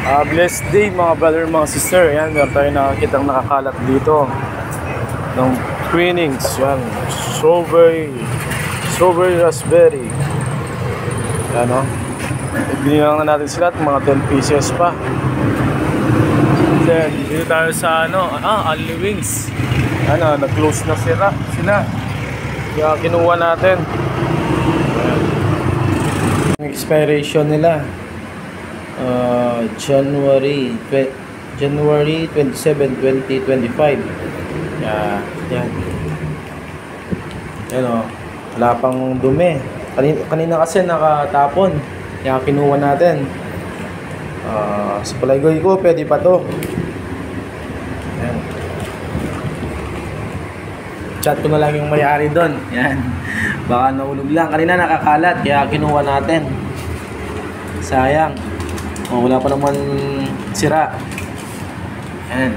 Blessed day mga brother, mga sister. Yan, meron tayo nakakitang nakakalat dito ng Twinings. Yan, strawberry raspberry. Yan o. Binilang na natin sila at mga 10 pieces pa. Then, dito tayo sa Only Wings. Nag-close na sila. Kaya kinuha natin. Ang expiration nila January 27, 2025. Yan o, wala pang dumi. Kanina kasi nakatapon, kaya kinuha natin. Sa palagay ko pwede pa to. Yan. Chat ko na lang yung may-ari doon. Yan, baka naulog lang. Kanina nakakalat, kaya kinuha natin. Sayang. Wala pa naman sira. Yan.